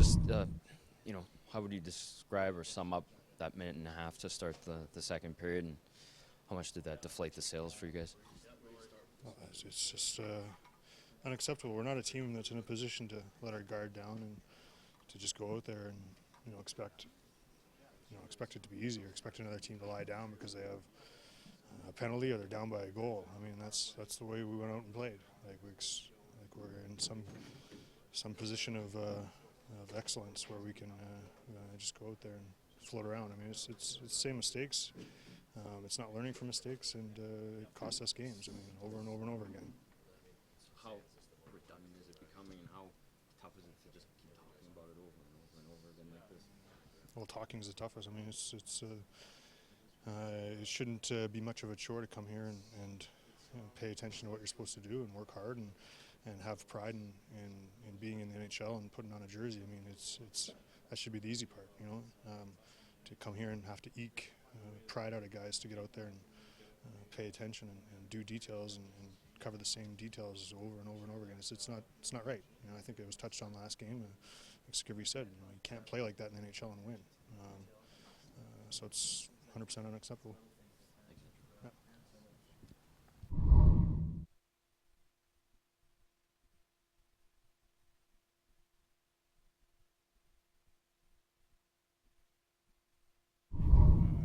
just, how would you describe or sum up that minute and a half to start the second period, and how much did that deflate the sails for you guys? Well, it's just unacceptable. We're not a team that's in a position to let our guard down and to just go out there and expect it to be easy, or expect another team to lie down because they have a penalty or they're down by a goal. I mean, that's the way we went out and played. Like we're in some position of excellence where we can just go out there and float around. I mean, it's the same mistakes. It's not learning from mistakes, and it costs us games. I mean, over and over and over again. How redundant is it becoming, and how tough is it to just keep talking about it over and over and over again like this? Well, talking is the toughest. I mean, it shouldn't be much of a chore to come here and pay attention to what you're supposed to do and work hard and have pride in being in the NHL and putting on a jersey. I mean, that should be the easy part, to come here and have to eke pride out of guys to get out there and pay attention and do details and cover the same details over and over and over again. It's not right. I think it was touched on last game. Like Skivvy said, you can't play like that in the NHL and win. So it's 100% unacceptable. Yeah.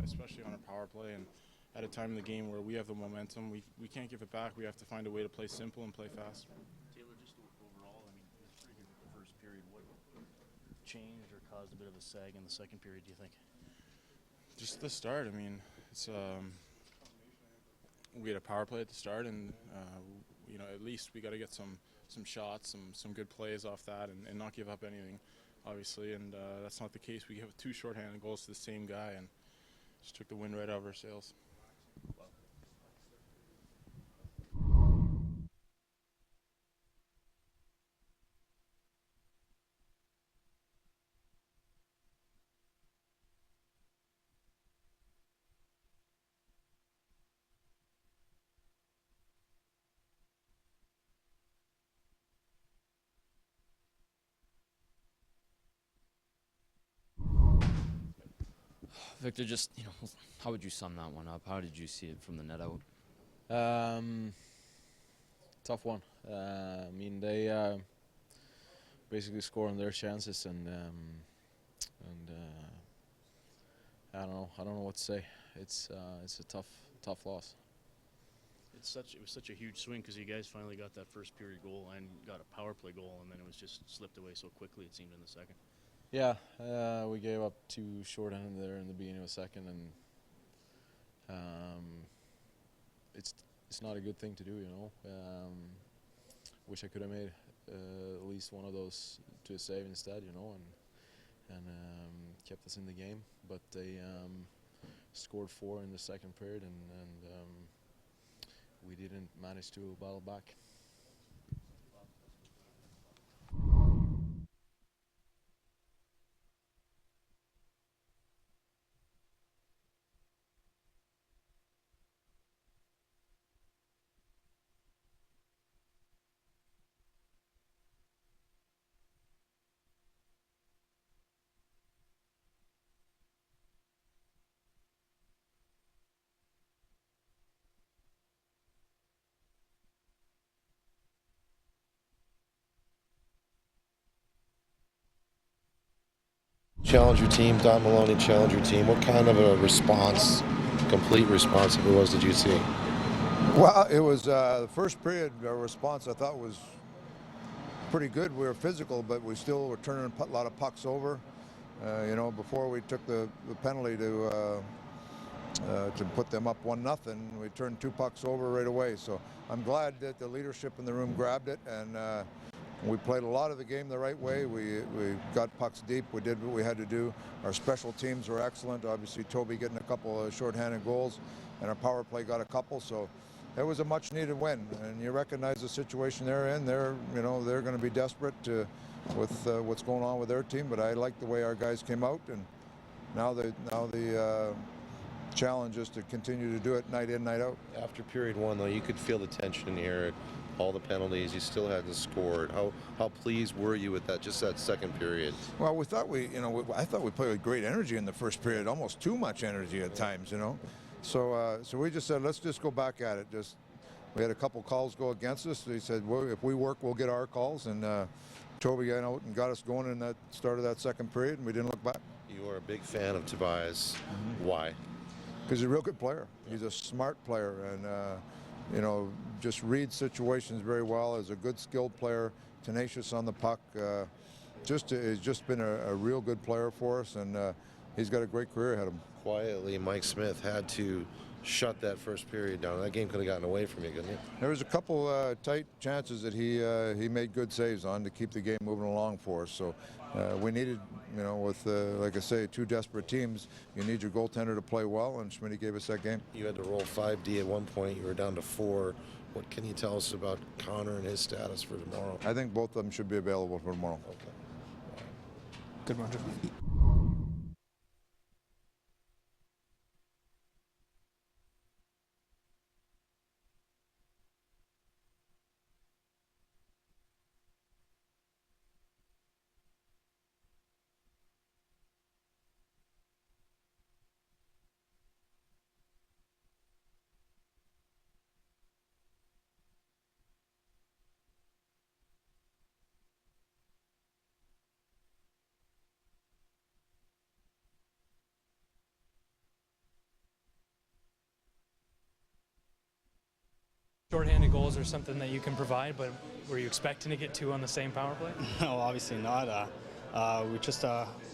Especially on a power play, and at a time in the game where we have the momentum, we can't give it back. We have to find a way to play simple and play fast. Taylor, just overall, I mean, it was pretty good the first period. What changed or caused a bit of a sag in the second period, do you think? Just the start. I mean, it's we had a power play at the start, and at least we got to get some shots, some good plays off that, and not give up anything, obviously. And that's not the case. We have 2 shorthanded goals to the same guy, and just took the wind right out of our sails. Victor, just, how would you sum that one up? How did you see it from the net out? Tough one. I mean, they basically score on their chances, and I don't know what to say. It's a tough loss. It was such a huge swing because you guys finally got that first period goal and got a power play goal, and then it was just slipped away so quickly, it seemed, in the second. Yeah, we gave up 2 shorthanded there in the beginning of the second, and it's not a good thing to do, Wish I could have made at least one of those to a save instead, and kept us in the game. But they scored 4 in the second period, and we didn't manage to battle back. Challenge your team, Don Maloney challenge your team. What kind of a response, complete response, if it was, did you see? Well, it was the first period response I thought was pretty good. We were physical, but we still were turning a lot of pucks over. Before we took the penalty to put them up 1-0, we turned 2 pucks over right away. So I'm glad that the leadership in the room grabbed it, and we played a lot of the game the right way. We got pucks deep. We did what we had to do. Our special teams were excellent. Obviously, Toby getting a couple of shorthanded goals, and our power play got a couple. So it was a much-needed win. And you recognize the situation they're in. They're going to be desperate with what's going on with their team. But I like the way our guys came out, and now the challenge us to continue to do it night in, night out. After period one, though, you could feel the tension in here. All the penalties, you still hadn't scored. How pleased were you with that? Just that second period. Well, we thought I thought we played with great energy in the first period, almost too much energy at times, you know. So we just said, let's just go back at it. We had a couple calls go against us. They said, well, if we work, we'll get our calls. And Toby got out and got us going in that start of that second period, and we didn't look back. You are a big fan of Tobias. Why? Because he's a real good player. He's a smart player, and you know, just reads situations very well. Is a good, skilled player, tenacious on the puck. He's just been a real good player for us, and he's got a great career ahead of him. Quietly, Mike Smith had to shut that first period down. That game could have gotten away from you, couldn't it? There was a couple tight chances that he made good saves on to keep the game moving along for us. So we needed, you know, with like I say, two desperate teams, you need your goaltender to play well, and Schmidt gave us that game. You had to roll 5D at one point. You were down to 4. What can you tell us about Connor and his status for tomorrow? I think both of them should be available for tomorrow. Okay. Good one. Shorthanded goals are something that you can provide, but were you expecting to get 2 on the same power play? No, obviously not. We just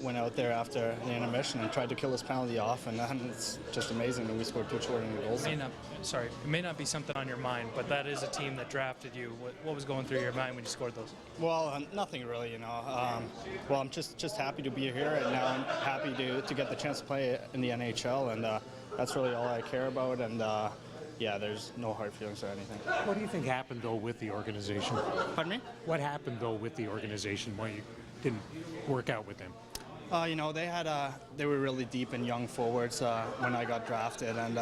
went out there after the intermission and tried to kill this penalty off, and then it's just amazing that we scored 2 shorthanded goals. It may not be something on your mind, but that is a team that drafted you. What was going through your mind when you scored those? Well, nothing really, you know. Well, I'm just happy to be here, and now I'm happy to get the chance to play in the NHL, and that's really all I care about. And yeah, there's no hard feelings or anything. What do you think happened, though, with the organization? Pardon me? What happened, though, with the organization? Why you didn't work out with them? You know, they were really deep in young forwards when I got drafted, and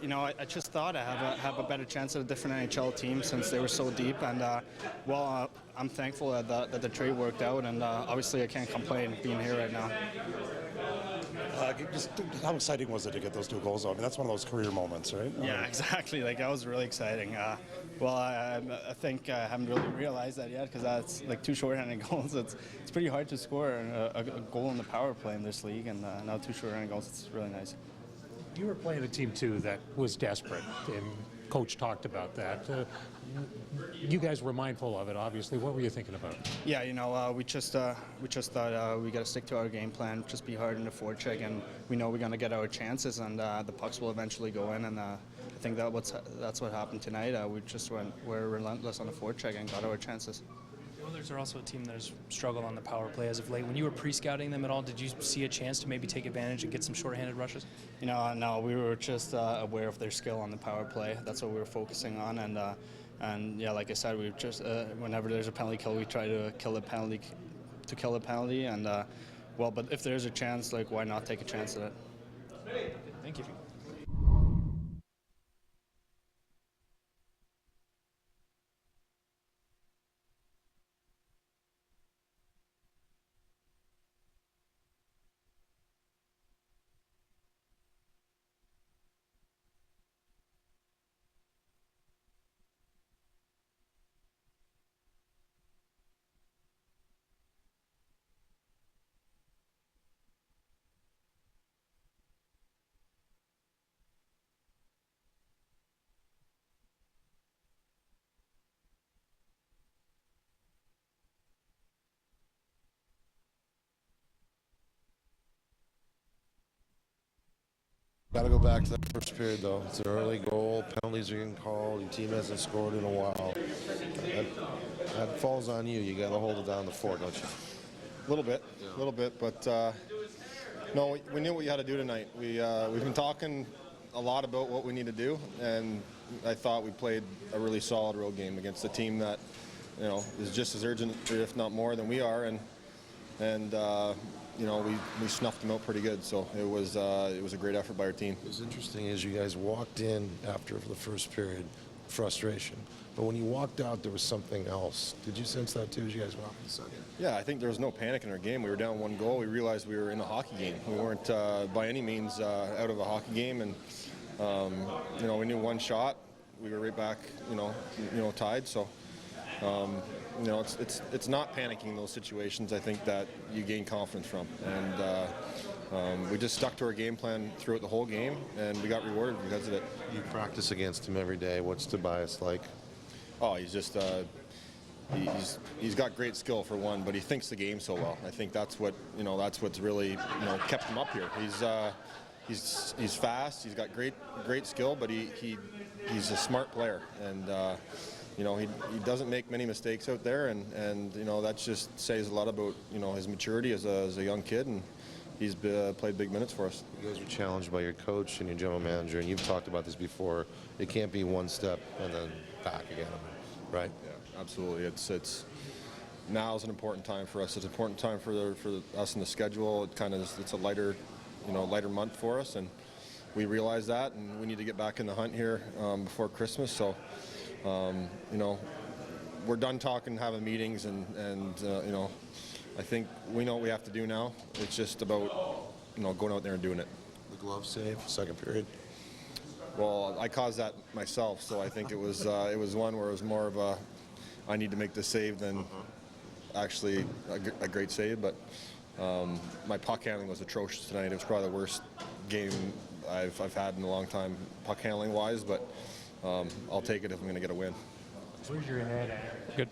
you know, I just thought I have a better chance at a different NHL team since they were so deep. And well, I'm thankful that the trade worked out, and obviously I can't complain being here right now. Just how exciting was it to get those 2 goals? I mean, that's one of those career moments, right? Yeah, exactly. Like, that was really exciting. Well, I think I haven't really realized that yet, because that's like 2 shorthanded goals. It's pretty hard to score a goal in the power play in this league, and now 2 shorthanded goals. It's really nice. You were playing a team, too, that was desperate, and Coach talked about that. You guys were mindful of it, obviously. What were you thinking about? Yeah, you know, we just thought we got to stick to our game plan, just be hard in the forecheck, and we know we're going to get our chances, and the pucks will eventually go in, and I think that's what happened tonight. We're relentless on the forecheck and got our chances. The Oilers are also a team that has struggled on the power play as of late. When you were pre-scouting them at all, did you see a chance to maybe take advantage and get some shorthanded rushes? You know, no, we were just aware of their skill on the power play. That's what we were focusing on, and yeah, like I said, we just whenever there's a penalty kill, we try to kill the penalty, and well, but if there's a chance, like, why not take a chance at it? Thank you. Got to go back to that first period, though. It's an early goal. Penalties are getting called. Your team hasn't scored in a while. That falls on you. You got to hold it down the fort, don't you? A little bit, but no, we knew what you had to do tonight. We've been talking a lot about what we need to do, and I thought we played a really solid road game against a team that, you know, is just as urgent, if not more, than we are, and we snuffed them out pretty good. So it was a great effort by our team. It was interesting as you guys walked in after the first period, frustration. But when you walked out, there was something else. Did you sense that too as you guys walked in the second? Yeah, I think there was no panic in our game. We were down 1 goal. We realized we were in a hockey game. We weren't by any means out of a hockey game, and we knew one shot. We were right back, tied. So, it's not panicking in those situations. I think that you gain confidence from, and we just stuck to our game plan throughout the whole game, and we got rewarded because of it. You practice against him every day. What's Tobias like? Oh, he's just he's got great skill for one, but he thinks the game so well. I think that's what's really kept him up here. He's fast. He's got great skill, but he's a smart player, and he doesn't make many mistakes out there, and that just says a lot about his maturity as a young kid, and he's played big minutes for us. You guys are challenged by your coach and your general manager, and you've talked about this before. It can't be one step and then back again, right? Yeah, absolutely. It's now is an important time for us. It's an important time for us in the schedule. It's a lighter month for us, and we realize that, and we need to get back in the hunt here before Christmas. So, we're done talking, having meetings, and I think we know what we have to do now. It's just about going out there and doing it. The glove save, second period. Well, I caused that myself, so I think it was one where it was more of a I need to make the save than actually a great save. But my puck handling was atrocious tonight. It was probably the worst game I've had in a long time, puck handling wise. But I'll take it if I'm going to get a win. Where's your head at? Good.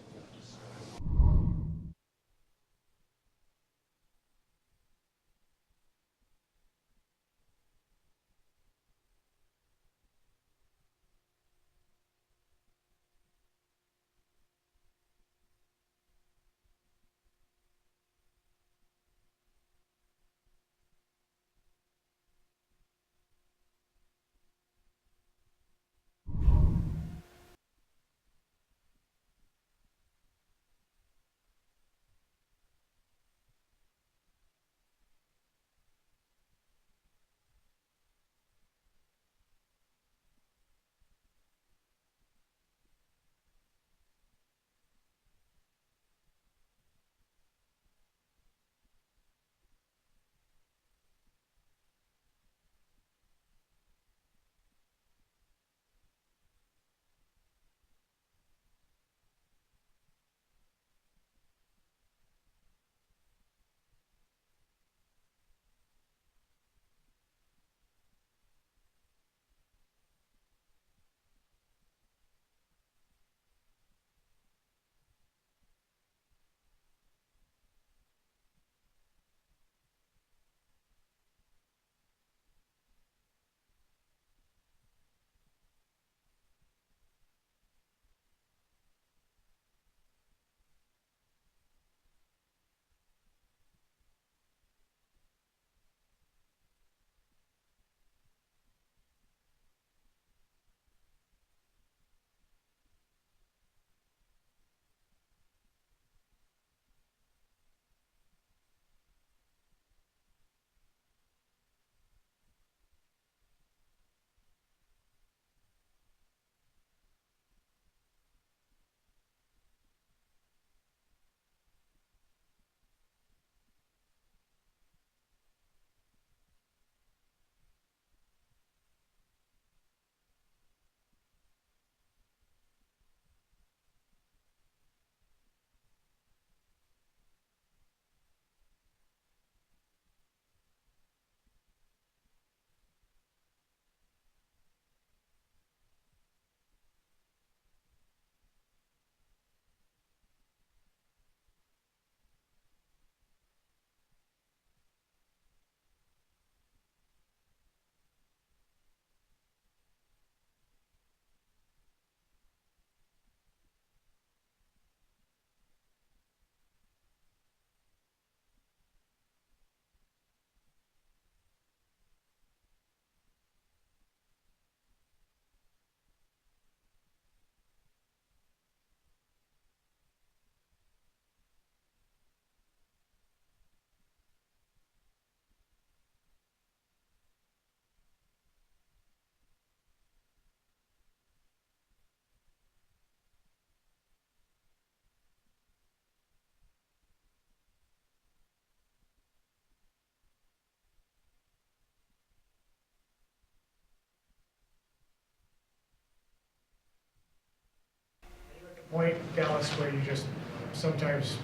point, Dallas, where you just sometimes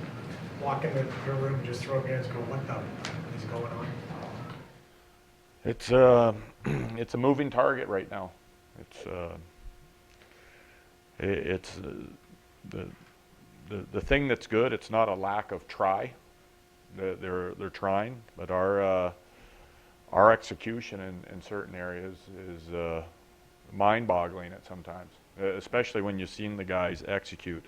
walk into your room and just throw up your hands and go, what the is going on? It's a moving target right now. It's the thing that's good. It's not a lack of try. They're trying, but our execution in certain areas is mind-boggling at sometimes. Especially when you've seen the guys execute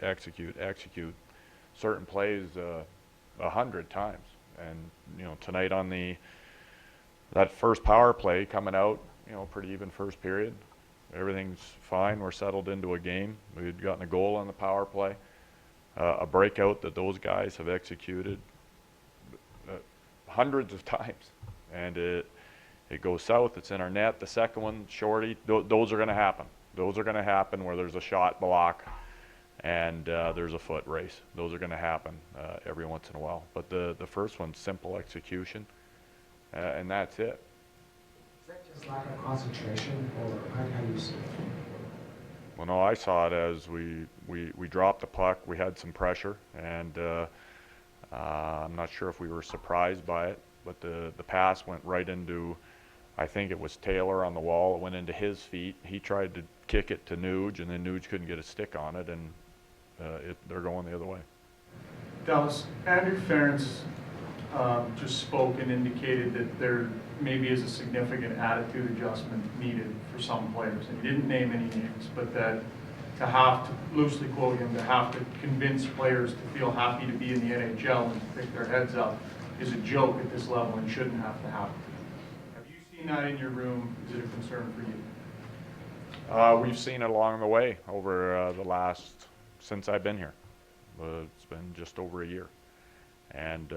certain plays 100 times. And tonight on that first power play coming out, pretty even first period. Everything's fine. We're settled into a game. We'd gotten a goal on the power play, a breakout that those guys have executed hundreds of times, and it goes south. It's in our net. The second one, shorty. Those are going to happen. Those are going to happen where there's a shot block and there's a foot race. Those are going to happen every once in a while. But the first one's simple execution, and that's it. Is that just lack of concentration, or how do you see it? Well, no, I saw it as we dropped the puck. We had some pressure, and I'm not sure if we were surprised by it, but the pass went right into, I think it was Taylor on the wall. It went into his feet. He tried to kick it to Nuge, and then Nuge couldn't get a stick on it, and they're going the other way. Dallas, Andrew Ferentz just spoke and indicated that there maybe is a significant attitude adjustment needed for some players. And he didn't name any names, but that to have to, loosely quote him, to have to convince players to feel happy to be in the NHL and to pick their heads up is a joke at this level and shouldn't have to happen. Have you seen that in your room? Is it a concern for you? We've seen it along the way over since I've been here. It's been just over a year. And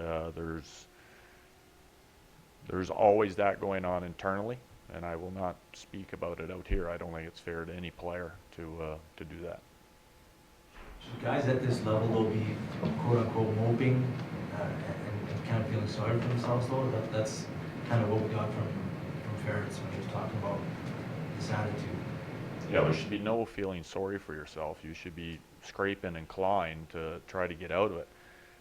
there's always that going on internally, and I will not speak about it out here. I don't think it's fair to any player to do that. Should guys at this level, though, be quote-unquote moping and kind of feeling sorry for themselves, though? That's kind of what we got from Ferentz when he was talking about this attitude. Yeah, there should be no feeling sorry for yourself. You should be scraping and clawing to try to get out of it.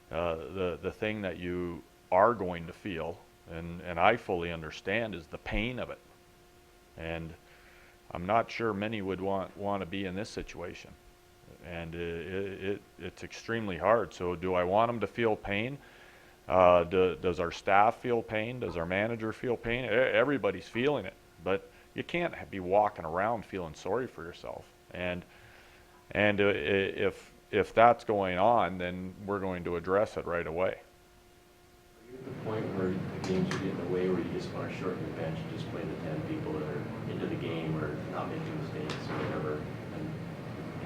The thing that you are going to feel, and I fully understand, is the pain of it. And I'm not sure many would want to be in this situation. And it's extremely hard. So do I want them to feel pain? Does our staff feel pain? Does our manager feel pain? Everybody's feeling it. But you can't be walking around feeling sorry for yourself. And if that's going on, then we're going to address it right away. Are you at the point where the game should get in the way where you just want to shorten the bench, just play the 10 people that are into the game or not making mistakes or whatever? And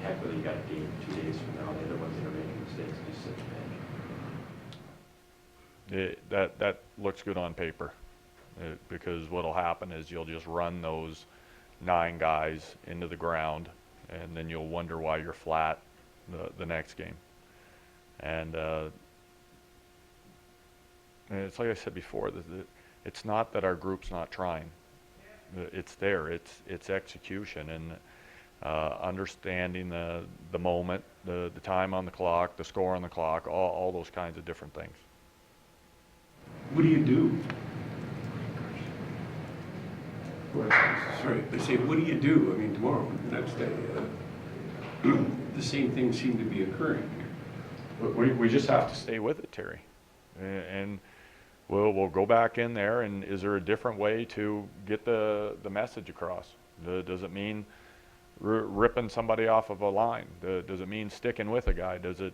heck, whether you got a game 2 days from now, the other ones that are making mistakes, just sit the bench. That looks good on paper, because what'll happen is you'll just run those 9 guys into the ground, and then you'll wonder why you're flat the next game. And it's like I said before, it's not that our group's not trying. It's there. It's execution and understanding the moment, the time on the clock, the score on the clock, all those kinds of different things. What do you do? Sorry, I say, what do you do? I mean, tomorrow, the next day, the same things seem to be occurring here. We just have to stay with it, Terry, and we'll go back in there. And is there a different way to get the message across? Does it mean ripping somebody off of a line? Does it mean sticking with a guy? Does it?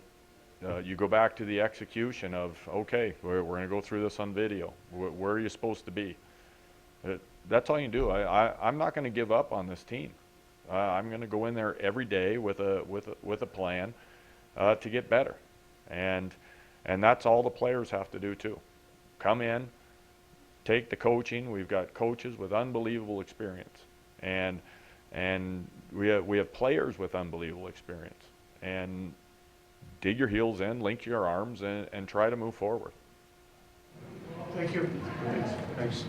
You go back to the execution of, okay, we're going to go through this on video. Where are you supposed to be? That's all you do. I'm not going to give up on this team. I'm going to go in there every day with a plan to get better, and that's all the players have to do too. Come in, take the coaching. We've got coaches with unbelievable experience, and we have players with unbelievable experience. And dig your heels in, link your arms, and try to move forward. Thank you. Thanks.